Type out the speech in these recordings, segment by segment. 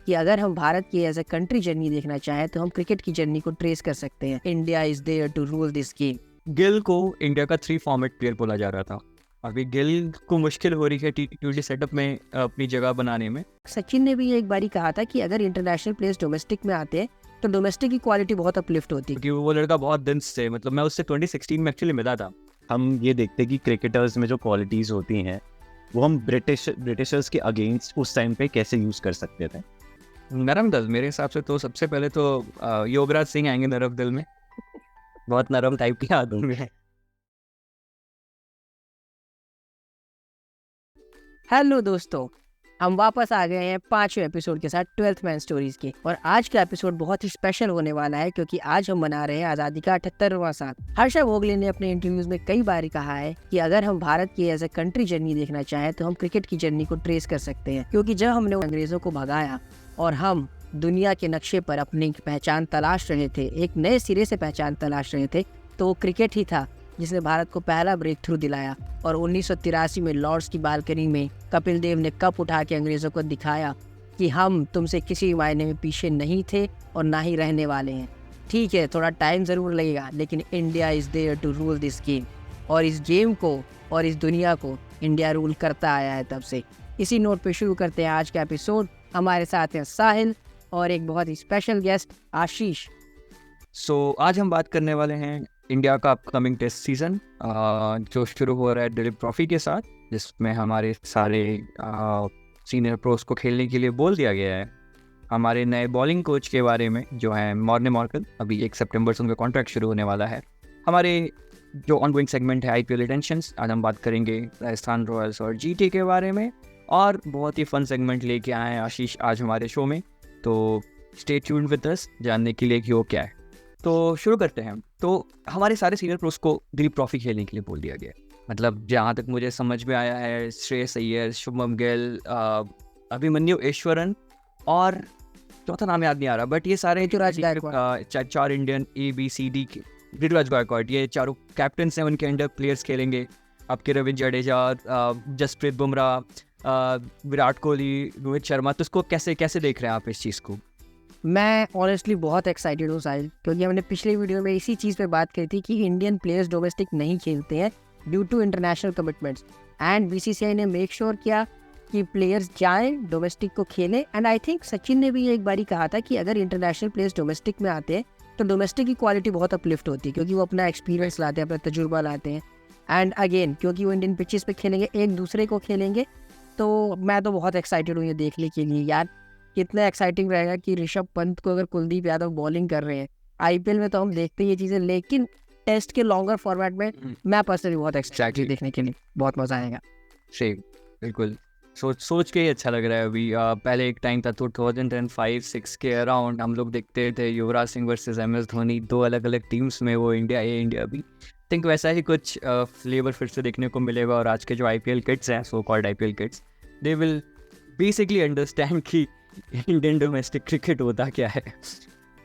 कि अगर हम भारत की एज ए कंट्री जर्नी देखना चाहें तो हम क्रिकेट की जर्नी को ट्रेस कर सकते हैं। India is there to rule this game. Gill को इंडिया का 3 फॉर्मेट प्लेयर बोला जा रहा था। अभी गिल को मुश्किल हो रही है T20 सेटअप में अपनी जगह बनाने में। सचिन ने भी एक बारी कहा था कि अगर इंटरनेशनल प्लेयर्स डोमेस्टिक में आते हैं तो डोमेस्टिक की क्वालिटी बहुत अपलिफ्ट होती है। क्योंकि वो लड़का बहुत दिन से, मतलब मैं उससे 2016 में एक्चुअली मिला था। हम ये देखते हैं कि क्रिकेटर्स में जो क्वालिटीज़ होती हैं वो हम ब्रिटिशर्स के अगेंस्ट उस टाइम पे कैसे यूज़ कर सकते थे। नरम दिल मेरे हिसाब से तो सबसे पहले तो योगराज सिंह आएंगे नरम दिल में। बहुत नरम टाइप के आदमी है। हेलो दोस्तों, हम वापस आ गए हैं 5वें एपिसोड के साथ 12th मैन स्टोरीज के। और आज का एपिसोड बहुत ही स्पेशल होने वाला है क्योंकि आज हम मना रहे हैं आज़ादी का 78वां साल। हर्षा भोगले ने अपने इंटरव्यूज में कई बार कहा है कि अगर हम भारत की एज ए कंट्री जर्नी देखना चाहें तो हम क्रिकेट की जर्नी को ट्रेस कर सकते हैं, क्योंकि जब हमने अंग्रेजों को भगाया और हम दुनिया के नक्शे पर अपनी पहचान तलाश रहे थे, एक नए सिरे से पहचान तलाश रहे थे, तो वो क्रिकेट ही था जिसने भारत को पहला ब्रेक थ्रू दिलाया। और 1983 में लॉर्ड्स की बालकनी में कपिल देव ने कप उठा के अंग्रेजों को दिखाया कि हम तुमसे किसी मायने में पीछे नहीं थे और ना ही रहने वाले हैं। ठीक है, थोड़ा टाइम ज़रूर लगेगा, लेकिन India is there to rule this game. और इस गेम को और इस दुनिया को इंडिया रूल करता आया है तब से। इसी नोट पे शुरू करते हैं आज का एपिसोड। हमारे साथ हैं साहिल और एक बहुत ही स्पेशल गेस्ट आशीष। आज हम बात करने वाले हैं इंडिया का अपकमिंग टेस्ट सीजन जो शुरू हो रहा है दिलीप ट्रॉफी के साथ, जिसमें हमारे सारे सीनियर प्रोस को खेलने के लिए बोल दिया गया है। हमारे नए बॉलिंग कोच के बारे में जो है मॉर्ने मॉर्कल, अभी 1 सितंबर से उनका कॉन्ट्रैक्ट शुरू होने वाला है। हमारे जो ऑनगोइंग सेगमेंट है IPL टेंशंस, आज हम बात करेंगे राजस्थान रॉयल्स और GT के बारे में, और बहुत ही फन सेगमेंट लेके आए हैं आशीष आज हमारे शो में। तो स्टे ट्यून्ड विद अस जानने के लिए कि वो क्या है। तो शुरू करते हैं। तो हमारे सारे सीनियर प्रोस को दिलीप ट्रॉफी खेलने के लिए बोल दिया गया। मतलब जहाँ तक मुझे समझ में आया है, श्रेयस अय्यर, शुभमन गिल, अभिमन्यु ईश्वरन और चौथा नाम याद नहीं आ रहा, बट ये सारे ऋतुराज गायकवाड़, 4 इंडियन ABCD के ऋतुराज गायकवाड़, ये चारों कैप्टन हैं, उनके अंडर प्लेयर्स खेलेंगे। आपके रविंद्र जडेजा, जसप्रीत बुमराह, विराट कोहली, रोहित शर्मा। तो इसको कैसे देख रहे हैं आप इस चीज़ को? मैं ऑनेस्टली बहुत एक्साइटेड हूँ साहिल, क्योंकि हमने पिछले वीडियो में इसी चीज़ पे बात करी थी कि इंडियन प्लेयर्स डोमेस्टिक नहीं खेलते हैं due to international commitments, and BCCI ने मेक श्योर किया कि प्लेयर्स जाएं डोमेस्टिक को खेलें। एंड आई थिंक सचिन ने भी एक बारी कहा था कि अगर इंटरनेशनल प्लेयर्स डोमेस्टिक में आते हैं तो डोमेस्टिक की क्वालिटी बहुत अपलिफ्ट होती है, क्योंकि वो अपना एक्सपीरियंस लाते हैं, अपना तजुर्बा लाते हैं। एंड अगेन क्योंकि वो इंडियन पिचेस पे खेलेंगे, एक दूसरे को खेलेंगे, तो मैं तो बहुत एक्साइटेड हूँ ये देखने के लिए। यार कितना एक्साइटिंग रहेगा कि ऋषभ पंत को अगर कुलदीप यादव बॉलिंग कर रहे हैं। IPL में तो हम देखते हैं ये चीज़ें, लेकिन टेस्ट के लॉन्गर फॉर्मेट में मैं पर्सनली बहुत एक्साइटेड देखने के लिए, बहुत मज़ा आएगा। सेम, बिल्कुल सोच के ही अच्छा लग रहा है। अभी पहले एक टाइम था 2005-06 के अराउंड हम लोग देखते थे युवराज सिंह वर्सेस MS धोनी, 2 अलग अलग टीम्स में, वो इंडिया इंडिया भी। थिंक वैसा ही कुछ फ्लेवर फिर से देखने को मिलेगा। और आज के जो IPL किड्स हैं, so called IPL kids, they will basically understand कि इंडियन डोमेस्टिक क्रिकेट होता क्या है।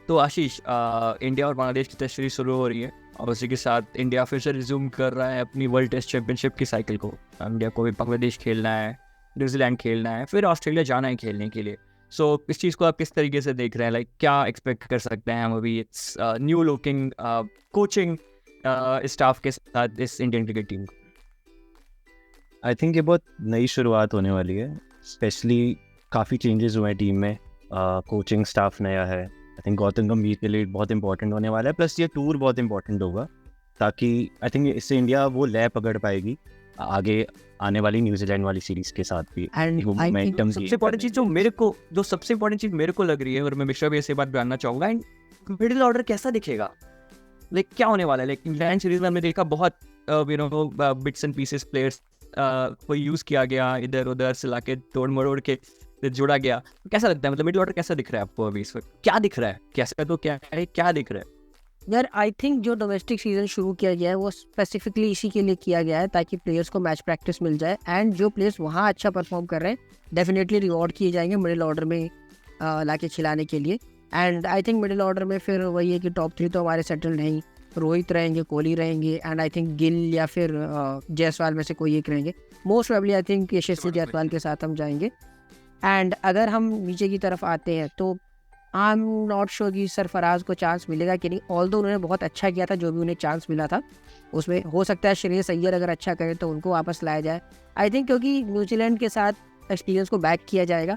तो आशीष, इंडिया और बांग्लादेश की टेस्ट सीरीज शुरू हो रही है और उसी के साथ इंडिया फिर से रिज्यूम कर रहा है अपनी वर्ल्ड टेस्ट चैंपियनशिप की साइकिल को। इंडिया को भी बांग्लादेश खेलना है, न्यूजीलैंड खेलना है, फिर ऑस्ट्रेलिया जाना है खेलने के लिए। सो इस चीज़ को आप किस तरीके से देख रहे हैं? लाइक क्या एक्सपेक्ट कर सकते हैं हम अभी it's new looking coaching staff के साथ इस इंडियन क्रिकेट टीम को? आई थिंक ये बहुत नई शुरुआत होने वाली है। स्पेशली काफ़ी चेंजेस हुए हैं टीम में, कोचिंग स्टाफ नया है। आई थिंक गौतम गंभीर के लिए बहुत इंपॉर्टेंट होने वाला है, प्लस ये टूर बहुत इंपॉर्टेंट होगा, ताकि आई थिंक इससे इंडिया वो लय पकड़ पाएगी आगे आने वाली न्यूजीलैंड वाली सीरीज के साथ भी। एंड सबसे इंपॉर्टेंट चीज़ जो सबसे इंपॉर्टेंट चीज़ मेरे को लग रही है, और मैं मिश्रा भी ऐसे बात जानना चाहूँगा, एंड मिडिल ऑर्डर कैसा दिखेगा? लाइक क्या होने वाला है? लाइक इंग्लैंड सीरीज में हमने देखा बहुत बिट्स एंड पीसेस प्लेयर्स को यूज़ किया गया, इधर उधर से लाके तोड़ मरोड़ के जुड़ा गया। कैसा लगता है? मतलब मिडिल ऑर्डर कैसा दिख रहा है आपको अभी इस वक्त? क्या दिख रहा है? कैसा तो क्या है, क्या दिख रहा है? यार आई थिंक जो डोमेस्टिक सीजन शुरू किया गया है वो स्पेसिफिकली इसी के लिए किया गया है ताकि प्लेयर्स को मैच प्रैक्टिस मिल जाए, एंड जो प्लेयर्स वहाँ अच्छा परफॉर्म कर रहे हैं डेफिनेटली रिवॉर्ड किए जाएंगे मिडिल ऑर्डर में लाके खिलाने के लिए। And I think middle order में फिर वही है कि टॉप 3 तो हमारे सेटल नहीं, रोहित रहेंगे, कोहली रहेंगे, एंड आई थिंक गिल या फिर जायसवाल में से कोई एक रहेंगे। मोस्ट प्रोबेबली आई थिंक यशस्वी जायसवाल के साथ हम जाएंगे। एंड अगर हम नीचे की तरफ आते हैं तो आई एम नॉट श्योर कि सरफराज को चांस मिलेगा कि नहीं, ऑल्दो उन्होंने बहुत अच्छा किया था जो भी उन्हें चांस मिला था उसमें। हो सकता है श्रेयस अय्यर अगर अच्छा करे तो उनको वापस लाया जाए, आई थिंक, क्योंकि न्यूजीलैंड के साथ एक्सपीरियंस को बैक किया जाएगा।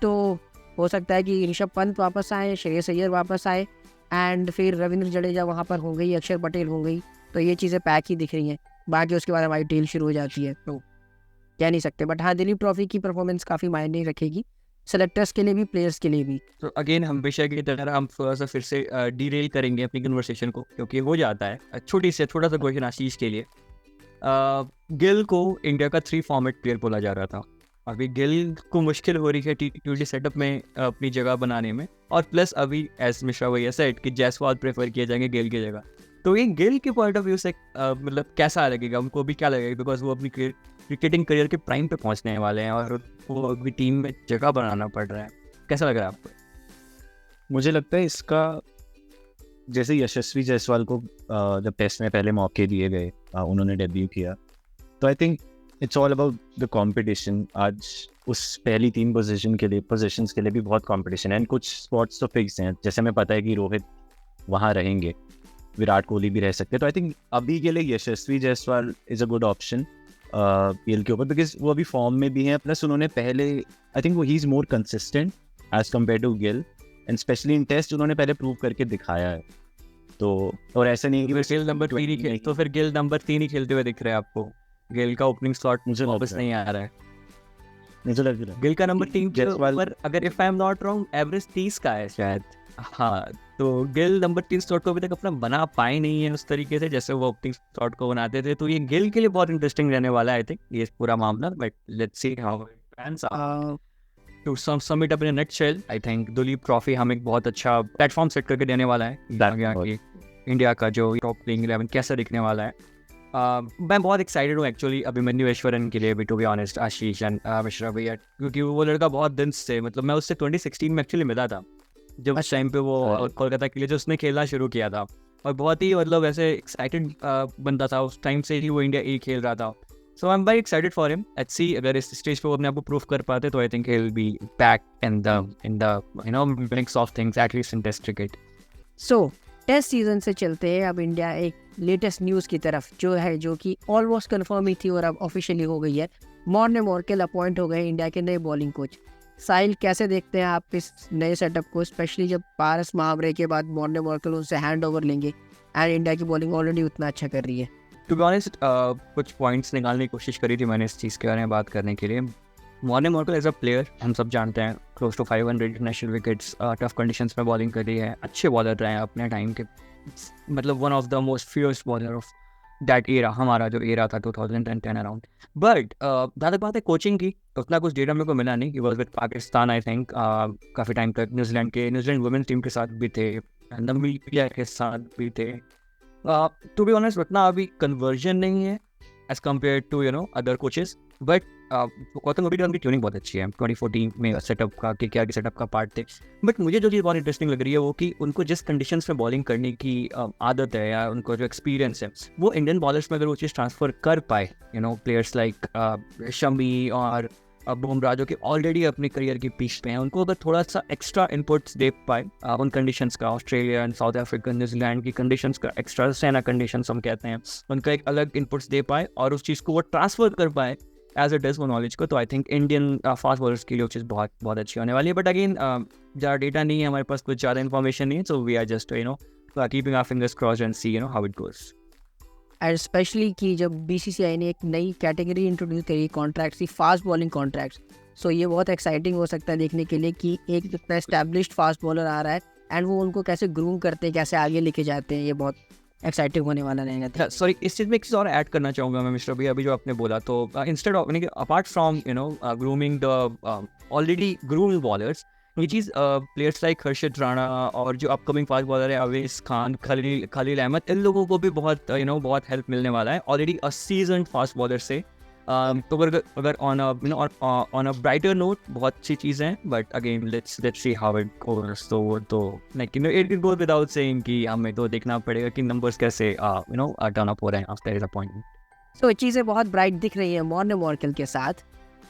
तो हो सकता है कि ऋषभ पंत वापस आए, श्रेयस अय्यर वापस आए, एंड फिर रविंद्र जडेजा वहाँ पर हो गई, अक्षर पटेल हो गई। तो ये चीज़ें पैक ही दिख रही हैं। बाकी उसके बाद हमारी डील शुरू हो जाती है तो कह नहीं सकते। बट हाँ, दिलीप ट्रॉफी की परफॉर्मेंस काफ़ी मायने रखेगी, सेलेक्टर्स के लिए भी, प्लेयर्स के लिए भी। तो अगेन हमेशा की तरह हम थोड़ा सा फिर से डीरेल करेंगे अपनी कन्वर्सेशन को, क्योंकि हो जाता है। छोटा सा क्वेश्चन आशीष के लिए। गिल को इंडिया का 3 फॉर्मेट प्लेयर बोला जा रहा था। अभी गिल को मुश्किल हो रही है T20 सेटअप में अपनी जगह बनाने में, और प्लस अभी एज मिश्रा भैया सेट कि जायसवाल प्रेफर किए जाएंगे गिल की जगह। तो ये गिल के पॉइंट ऑफ व्यू से मतलब कैसा लगेगा, उनको भी क्या लगेगा, बिकॉज वो अपनी क्रिकेटिंग करियर के प्राइम पे पहुंचने वाले हैं और वो अभी टीम में जगह बनाना पड़ रहा है। कैसा लग रहा है आपको? मुझे लगता है इसका, जैसे यशस्वी जायसवाल को जब टेस्ट में पहले मौके दिए गए, उन्होंने डेब्यू किया, तो I think it's all about the competition. आज उस पहली 3 पोजीशंस के लिए भी बहुत कंपटीशन है, एंड कुछ स्पॉट्स तो फिक्स हैं। जैसे हमें पता है कि रोहित वहाँ रहेंगे, विराट कोहली भी रह सकते हैं। तो आई थिंक अभी के लिए Yashasvi Jaiswal is a good option PL के ऊपर, बिकॉज वो अभी फॉर्म में भी हैं, प्लस उन्होंने पहले, आई थिंक वो ही is more consistent as compare to Gill, and specially in test उन्होंने पहले प्रूव करके दिखाया है। तो और ऐसा नहीं कि गिल नंबर 3 ही खेल, तो फिर गिल नंबर 3 ही खेलते हुए दिख रहे हैं आपको? गिल का ओपनिंग स्लॉट मुझे वापस नहीं आ रहा है। मुझे लग रहा है गिल का नंबर 3 जायसवाल, पर अगर if I am not wrong average 30 का है शायद। हाँ, तो गिल नंबर 3 स्लॉट को अभी तक अपना बना पाए नहीं है उस तरीके से जैसे वो ओपनिंग स्लॉट को बनाते थे। तो ये गिल के लिए बहुत इंटरेस्टिंग रहने वाला है आई थिंक ये पूरा मामला। But let's see how it pans out. To sum it up in a nutshell, I think Duleep trophy हमें एक बहुत अच्छा प्लेटफॉर्म सेट करके देने वाला है आगे इंडिया का जो टॉप प्लेइंग 11 कैसा दिखने वाला है। मैं बहुत एक्साइटेड हूँ एक्चुअली अभिमन्यु ऐश्वर्यन के लिए भी, to be honest, Ashish and Mishra भैया, क्योंकि वो लड़का बहुत दिन से, मतलब मैं उससे 2016 में एक्चुअली मिला था, जब उस टाइम पे वो कोलकाता के लिए जो उसने खेलना शुरू किया था, और बहुत ही मतलब ऐसे एक्साइटेड बंदा था उस टाइम से ही वो इंडिया ए खेल रहा था। So I am very excited for him. Let's see अगर इस स्टेज पे वो अपने आप को प्रूव कर पाते तो I think he will be back in the you know mix of things at least in test cricket. So test season से चलते हैं अब इंडिया एक लेटेस्ट न्यूज़ की तरफ, जो है जो कि ऑलमोस्ट कंफर्म ही थी और अब ऑफिशियली हो गई है। मॉर्ने मॉर्केल अपॉइंट हो गए इंडिया के नए बॉलिंग कोच। साहिल, कैसे देखते हैं आप इस नए सेटअप को, स्पेशली जब पारस महावरे के बाद मॉर्ने मॉर्केल उनसे हैंड ओवर लेंगे एंड इंडिया की बॉलिंग ऑलरेडी उतना अच्छा कर रही है? टू बी ऑनेस्ट कुछ पॉइंट्स निकालने की कोशिश करी थी मैंने इस चीज़ के बारे में बात करने के लिए। Morne Morkel as a player हम सब जानते हैं, close to 500 international wickets, tough conditions में बॉलिंग कर रही है, अच्छे बॉलर रहे हैं अपने टाइम के, मतलब one of the most fierce bowler of that era, हमारा जो एरा था 2010 अराउंड। बट ज़्यादा बात है कोचिंग की, उतना कुछ डेटा मेरे को मिला नहीं। He was with Pakistan I think काफ़ी टाइम तक, न्यूजीलैंड वुमेन्स टीम के साथ भी थे, नमीबिया के साथ भी थे। टू बी ऑनेस्ट उतना अभी कन्वर्जन नहीं है as compare to you know other coaches, but Gautam Gambhir की ट्यूनिंग बहुत अच्छी है। 2014 में सेटअप का के सेटअप का पार्ट थे। बट मुझे जो चीज़ बहुत इंटरेस्टिंग लग रही है वो कि उनको जिस कंडीशंस में बॉलिंग करने की आदत है या उनको जो एक्सपीरियंस है वो इंडियन बॉलर्स में अगर वो चीज़ ट्रांसफर कर पाए, you know players like Shami और बुमराह जो कि ऑलरेडी अपने करियर की पीच पे हैं, उनको अगर थोड़ा सा एक्स्ट्रा इनपुट्स दे पाए उन कंडीशंस का, Australia and south Africa New Zealand की कंडीशंस का एक्स्ट्रा सेना कंडीशंस हम कहते हैं, उनका एक अलग इनपुट्स दे पाए और उस चीज़ को वो ट्रांसफर कर पाए एज इट इज़ वो नॉलेज को, तो I think Indian fast bowlers के लिए वो चीज़ बहुत बहुत अच्छी होने वाली है। बट अगेन ज़्यादा डेटा नहीं है हमारे पास, कुछ ज़्यादा इन्फॉर्मेशन नहीं है, so we are just you know keeping our fingers crossed and see you know how it goes. And specially कि जब बीसीसीआई ने एक नई कैटेगरी इंट्रोड्यूस करी कॉन्ट्रैक्ट्स की, फास्ट बॉलिंग कॉन्ट्रैक्ट्स, सो ये बहुत एक्साइटिंग हो सकता है देखने के लिए कि एक इतना एस्टैब्लिश्ड फास्ट बॉलर आ रहा है एंड वो उनको कैसे ग्रूम करते हैं, कैसे आगे लेके जाते हैं। ये बहुत एक्साइटिंग होने वाला रहेगा। सॉरी, इस चीज़ में एक चीज़ और ऐड करना चाहूँगा मैं मिश्रा भैया, अभी जो आपने बोला, तो instead of apart from you know grooming the already groomed bowlers, ये चीज़ प्लेयर्स लाइक हर्षित राणा और जो अपकमिंग फास्ट बॉलर है अवेश खान, खलील अहमद, इन लोगों को भी बहुत यू नो बहुत हेल्प मिलने वाला है ऑलरेडी अ सीजन्ड फास्ट बॉलर से। तो अगर ऑन अ ब्राइटर नोट बहुत अच्छी चीज़ें हैं, but again let's see how it goes. तो like you know it goes without saying कि हमें तो देखना पड़ेगा कि नंबर्स कैसे यू नो टर्न अप हो रहे हैं आफ्टर हिज अपॉइंटमेंट। सो चीज़ें बहुत ब्राइट दिख रही हैं मॉर्ने मॉर्केल के साथ।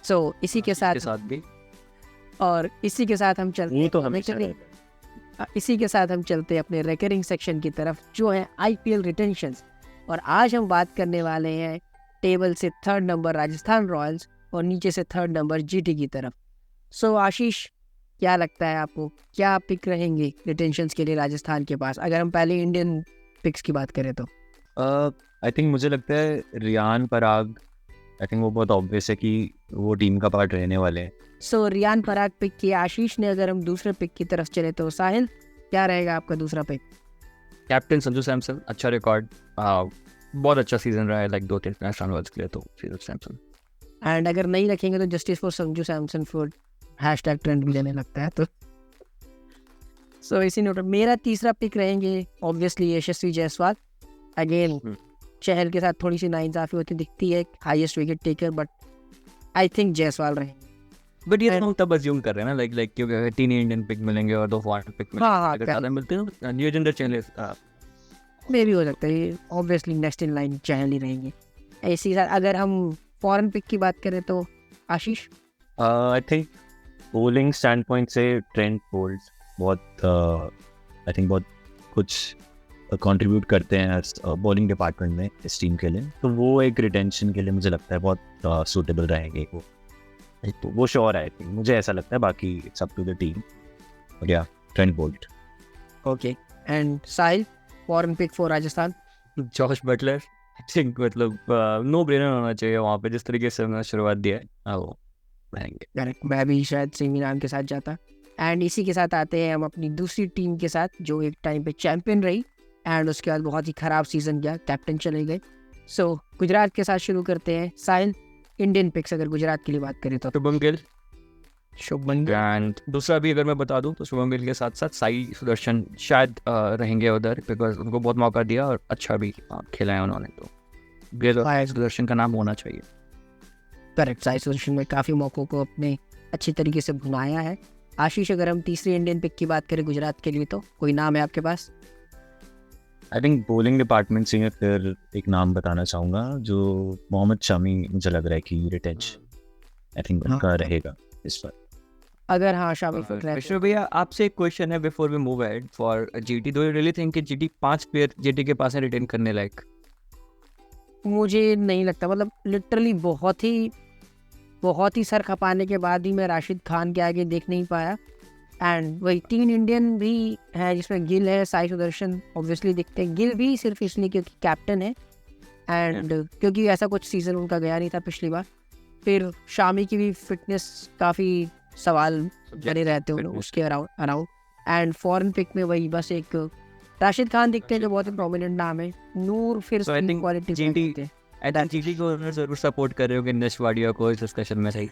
सो इसी के साथ भी और इसी के साथ हम चलते वो तो हैं हमेशा recurring- इसी के साथ हम चलते हैं अपने रेकरिंग सेक्शन की तरफ, जो है IPL रिटेंशंस। और आज हम बात करने वाले हैं टेबल से 3rd नंबर राजस्थान रॉयल्स और नीचे से 3rd नंबर GT की तरफ। सो आशीष, क्या लगता है आपको, क्या पिक रहेंगे रिटेंशंस के लिए राजस्थान के पास, अगर हम पहले इंडियन पिक्स की बात करें तो? आई थिंक मुझे लगता है रियान पराग, आई थिंक वो बहुत ऑब्वियस है कि वो टीम का पार्ट रहने वाले हैं। सो रियान पराग पिक किया आशीष ने। अगर हम दूसरे पिक की तरफ चले तो साहिल, क्या रहेगा आपका दूसरा पिक? कैप्टन संजू सैमसन, अच्छा रिकॉर्ड, बहुत अच्छा सीजन रहा है, लाइक 2-3 राजस्थान रॉयल्स के लिए, तो संजू सैमसन। एंड अगर नहीं रखेंगे तो justice for Sanju Samson for hashtag trend भी लेने लगता है तो। सो इसी नोट पर मेरा तीसरा पिक रहेंगे ऑब्वियसली यशस्वी जायसवाल। अगेन चहल के साथ थोड़ी सी नाइंसाफी होती दिखती है, highest wicket taker, but I think Jaiswal रहेंगे। बट ये तो हम तब अज्यूम कर रहे हैं ना, लाइक क्योंकि अगर 3 इंडियन पिक मिलेंगे और 2 फॉरेन पिक मिलेंगे, हाँ, अगर ज़्यादा मिलते हैं न्यूजेंडर चहल मे भी हो सकता है, ऑब्वियसली नेक्स्ट इन लाइन चहल ही रहेंगे। ऐसे ही अगर हम फॉरेन पिक की बात करें तो Ashish? I think bowling standpoint से ट्रेंट बोल्ट बहुत आई थिंक बहुत कुछ कंट्रीब्यूट करते हैं बॉलिंग डिपार्टमेंट में इस टीम के लिए, तो वो एक रिटेंशन के लिए मुझे लगता है बहुत सूटेबल रहेंगे वो, तो वो श्योर है, आई थिंक मुझे ऐसा लगता है, बाकी it's up to the team. और या Trent Boult. Okay, and Sahil, foreign pick for Rajasthan? Jos Buttler, I think मतलब नो ब्रेनर होना चाहिए वहाँ पे, जिस तरीके से उन्होंने शुरुआत दिया है वो रहेंगे। करेक्ट, मैं भी शायद सेमी नाम के साथ जाता। एंड इसी के साथ आते हैं हम अपनी दूसरी टीम के साथ, जो एक टाइम पे चैंपियन रही एंड उसके बाद बहुत ही खराब सीजन गया, कैप्टन चले गए। सो गुजरात के साथ शुरू करते हैं। साहिल, इंडियन पिक्स अगर गुजरात के लिए बात करें तो? शुभम गिल, शुभमन गिल। एंड दूसरा भी अगर मैं बता दूं तो शुभम गिल के साथ साथ साई सुदर्शन शायद रहेंगे उधर, बिकॉज उनको बहुत मौका दिया और अच्छा भी खेला है उन्होंने, तो गिल और सुदर्शन का नाम होना चाहिए। करेक्ट, साई सुदर्शन में काफ़ी मौक़ों को अपने अच्छी तरीके से भुनाया है। आशीष, अगर हम तीसरी इंडियन पिक की बात करें गुजरात के लिए तो कोई नाम है आपके पास? आई थिंक बॉलिंग डिपार्टमेंट से फिर एक नाम बताना चाहूँगा, जो मोहम्मद शमी मुझे लग रहा है कि रिटेंशन आई थिंक उनका रहेगा इस पर। अगर हाँ शामी फिट रहते विष्णु भैया, आपसे एक क्वेश्चन है before we move ahead for GT. Do you really think कि जीटी 5 प्लेयर जीटी के पास है रिटेन करने लायक? मुझे नहीं लगता, मतलब लिटरली बहुत ही सर खपाने के बाद ही मैं राशिद खान के आगे देख नहीं पाया। एंड वही 3 इंडियन भी है जिसमें गिल है, साई सुदर्शन ऑब्वियसली दिखते हैं, गिल भी सिर्फ इसलिए क्योंकि कैप्टन है एंड क्योंकि ऐसा कुछ सीज़न उनका गया नहीं था पिछली बार। फिर शामी की भी फिटनेस काफ़ी सवाल बने रहते हैं उसके अराउंड। एंड फॉरेन पिक में वही बस एक राशिद खान दिखते हैं जो बहुत ही प्रोमिनेंट नाम है। नूर फिर So I think quality GT I think GT को जरूर सपोर्ट कर रहे हो कि निश वाडिया को इस डिस्कशन में सही।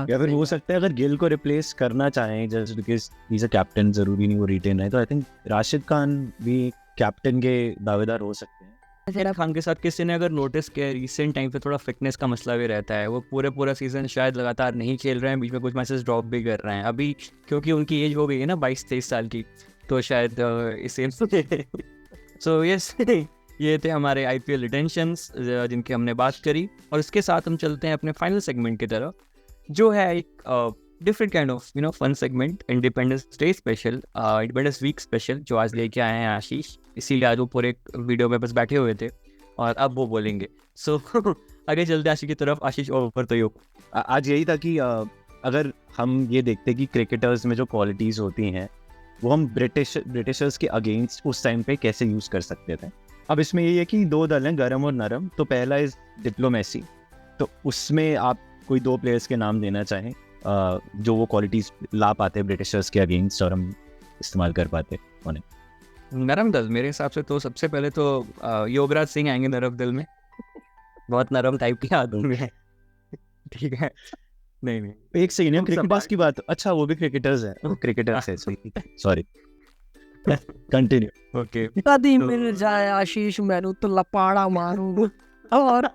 या फिर हो सकता है अगर गिल को रिप्लेस करना चाहें just because he is a captain, जरूरी नहीं वो रिटेन है, तो आई थिंक राशिद खान भी कैप्टन के दावेदार हो सकते हैं। राशिद खान के साथ किसी ने अगर नोटिस किया, रिसेंट टाइम पे थोड़ा फिटनेस का मसला भी रहता है, वो पूरा सीजन शायद लगातार नहीं खेल रहे हैं, बीच में कुछ मैचेस ड्रॉप भी कर रहे हैं अभी, क्योंकि उनकी एज हो गई है ना 22-23 साल की, तो शायद इसे सो यस ये थे हमारे IPL रिटेंशंस जिनकी हमने बात करी। और इसके साथ हम चलते हैं अपने फाइनल सेगमेंट की तरफ, जो है एक different kind of fun segment, independence day special, independence week special, जो आज लेके आए हैं आशीष। इसीलिए आज वो पूरे वीडियो में बस बैठे हुए थे और अब वो बोलेंगे। सो आगे चलते आशीष की तरफ। आशीष ओवर तो यो आज यही था कि अगर हम ये देखते कि क्रिकेटर्स में जो क्वालिटीज़ होती हैं वो हम ब्रिटिशर्स के अगेंस्ट उस टाइम पे कैसे यूज़ कर सकते थे। अब इसमें यही है कि 2 दल हैं, गरम और नरम। तो पहला इज डिप्लोमेसी, तो उसमें आप कोई 2 प्लेयर्स के नाम देना चाहें जो वो क्वालिटीज़ ला पाते ब्रिटिशर्स के अगेंस्ट और हम इस्तेमाल कर पाते उन्हें। नरम दल मेरे हिसाब से तो सबसे पहले तो योगराज सिंह आएंगे नरम दल में। बहुत नरम टाइप की आदमी है, ठीक है। नहीं एक सेकंड है, क्रिकेटर्स की बात, अच्छा वो भी क्रिकेटर्स हैं, क्रिकेटर्स है, सॉरी कंटिन्यू। ओके कदी मिल जाए आशीष मैनू तो लपाड़ा मारूं और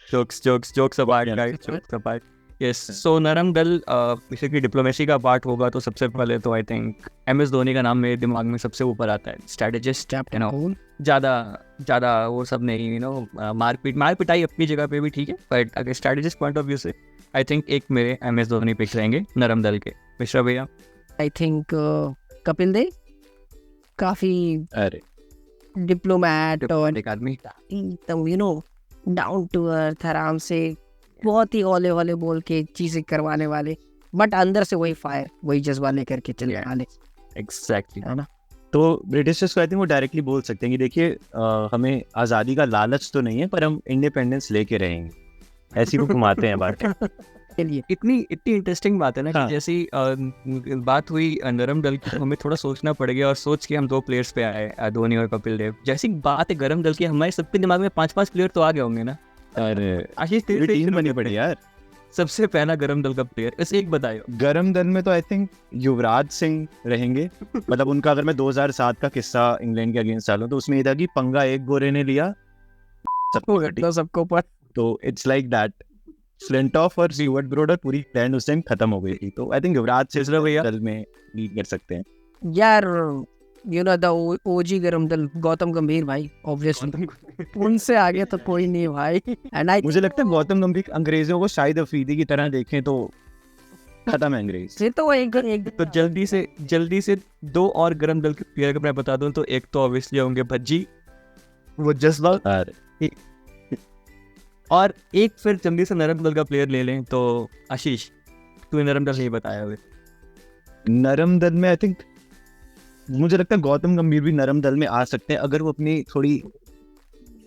jokes apart guys, jokes apart. Yes so नरम दल बेसिकली डिप्लोमेसी का पार्ट होगा, तो सबसे पहले तो आई थिंक MS धोनी का नाम मेरे दिमाग में सबसे ऊपर आता है। स्ट्रैटेजिस्ट, यू नो, ज़्यादा वो सब नहीं, यू नो, मार पिटाई अपनी जगह पे भी ठीक है, बट अगर स्ट्रैटेजिस्ट पॉइंट ऑफ व्यू से आई थिंक एक मेरे MS धोनी पिक रहेंगे नरम दल के। मिश्रा भैया? आई थिंक कपिल देव, काफी अरे डिप्लोमैट और एक आदमी एकदम you know down to earth, आराम से बहुत ही हौले हौले बोल के चीजें करवाने वाले, बट अंदर से वही फायर, वही जज्बा लेकर के चलने वाले, एग्जैक्टली है ना। तो ब्रिटिशर्स को आई थिंक वो डायरेक्टली बोल सकते हैं कि देखिए हमें आज़ादी का लालच तो नहीं है, पर हम इंडिपेंडेंस लेके रहेंगे, ऐसी वो घुमाते हैं बात। चलिए, इतनी इंटरेस्टिंग बात है ना हाँ। कि जैसी बात हुई नरम दल की, तो हमें थोड़ा सोचना पड़ गया, और सोच के हम 2 प्लेयर्स पे आए, धोनी और कपिल देव। जैसी बात है गरम दल की, हमारे सबके दिमाग में 5-5 प्लेयर तो आ गए होंगे ना। अरे आशीष तेरे पूरी से टीम शुरू बनी करते पड़ी हैं। यार। सबसे पहला गरम दल का प्लेयर बस एक बताओ। गरम दल में तो आई थिंक युवराज सिंह रहेंगे। मतलब उनका अगर मैं 2007 का किस्सा इंग्लैंड के अगेंस्ट डालूं तो उसमें ये था कि पंगा एक गोरे ने लिया सबको घटी। तो सबको पर तो इट्स लाइक दैट, फ्लिंटॉफ और स्टुअर्ट ब्रॉड पूरी प्लान उस टाइम खत्म हो गई थी। तो आई थिंक युवराज सिंह मिश्रा भैया? दल में लीड कर सकते हैं। यार यू नो द ओजी गरम दल, गौतम गंभीर भाई, ऑब्वियसली उनसे आगे तो कोई नहीं भाई। एंड आई मुझे लगता है गौतम गंभीर अंग्रेजों को शाहिद अफरीदी की तरह देखें तो खत्म है अंग्रेज। से तो एक तो जल्दी से 2 और गरम दल के प्लेयर मैं बता दूं, तो एक तो ऑब्वियसली होंगे भज्जी, वो जज्बा, अरे और एक फिर जल्दी से नरम दल का प्लेयर ले लें तो आशीष, तूने नरम दल नहीं बताया हुए। नरम दल में आई थिंक मुझे लगता है गौतम गंभीर भी नरम दल में आ सकते हैं अगर वो अपनी थोड़ी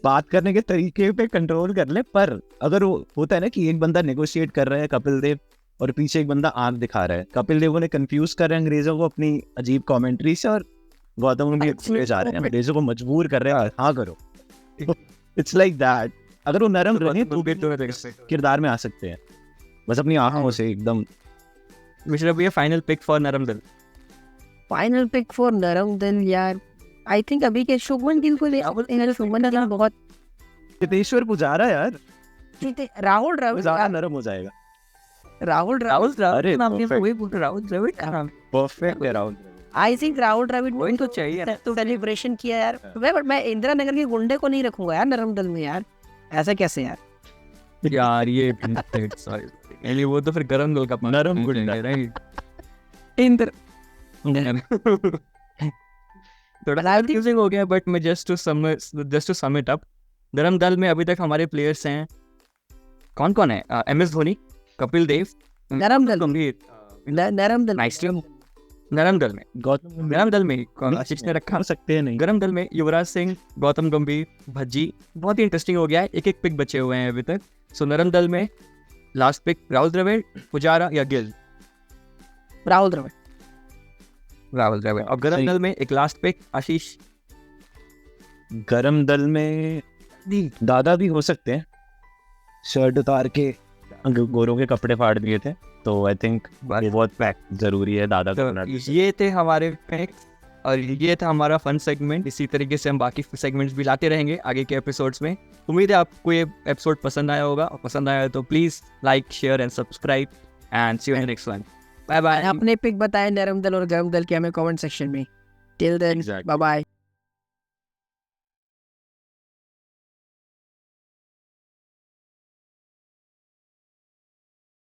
बात करने के तरीके पे कंट्रोल कर ले। पर अगर वो होता है ना कि एक बंदा नेगोशिएट कर रहा है कपिल देव और पीछे एक बंदा आंख दिखा रहा है, कपिल देव ने कंफ्यूज कर रहे हैं अंग्रेजों को अपनी अजीब कमेंट्री से, और गौतम गंभीर ले जा रहे हैं अंग्रेजों को मजबूर कर रहे हैं हाँ करो। It's like that. अगर वो नरम रहे तो भी किरदार में आ सकते हैं, बस अपनी आंखों से एकदम। मिश्रा भैया फाइनल पिक फॉर नरम दल? फाइनल पिक फॉर नरम दल यार, आई थिंक अभी के शुभमन गिल को ले, शुभमन गिल बहुत चेतेश्वर पुजारा यार राहुल द्रविड़, ज्यादा नरम हो जाएगा। राहुल द्रविड़, अरे नाम perfect. वही बोल राहुल द्रविड़ का नाम। परफेक्ट है राहुल। आई थिंक राहुल द्रविड़ ने वही तो चाहिए ना। तो सेलिब्रेशन किया यार। बट मैं इंदिरा नगर के गुंडे को नहीं रखूंगा यार नरम दल में यार, ऐसा कैसे यार। यार ये सॉरी, वो तो फिर गरम दल का नरम गुंडा। राइट। इंदिरा थोड़ा कंफ्यूजिंग हो गया, बट मैं just to sum it up, नरम दल में अभी तक हमारे प्लेयर्स हैं कौन कौन है? MS धोनी, कपिल देव, नरम दल, गंभीर, नरम दल, नाइस टू नरम दल में। गौतम नरम दल में कौन आशीष ने रखा? हो सकते हैं नहीं। गरम दल में युवराज सिंह, गौतम गंभीर, भज्जी। बहुत ही इंटरेस्टिंग हो गया है, एक पिक बचे हुए हैं अभी तक। सो नरम दल में लास्ट पिक राहुल द्रविड़, पुजारा या गिल? राहुल द्रविड़। राहुल द्रविड़। और गरम दल में एक लास्ट पिक आशीष? गरम दल में दादा भी हो सकते हैं, शर्ट उतार के गोरों के कपड़े फाड़ दिए थे, तो आई थिंक वो बहुत जरूरी है दादा को होना। तो ये थे हमारे पिक्स, और ये था हमारा फन सेगमेंट। इसी तरीके से हम बाकी सेगमेंट्स भी लाते रहेंगे आगे के एपिसोड्स में। उम्मीद है आपको ये एपिसोड पसंद आया होगा, और पसंद आया तो please like, share and subscribe, and see you in the next one. Bye bye. अपने पिक बताएं नरम दल और गरम दल के हमें कमेंट सेक्शन में। Till then Exactly. Bye bye.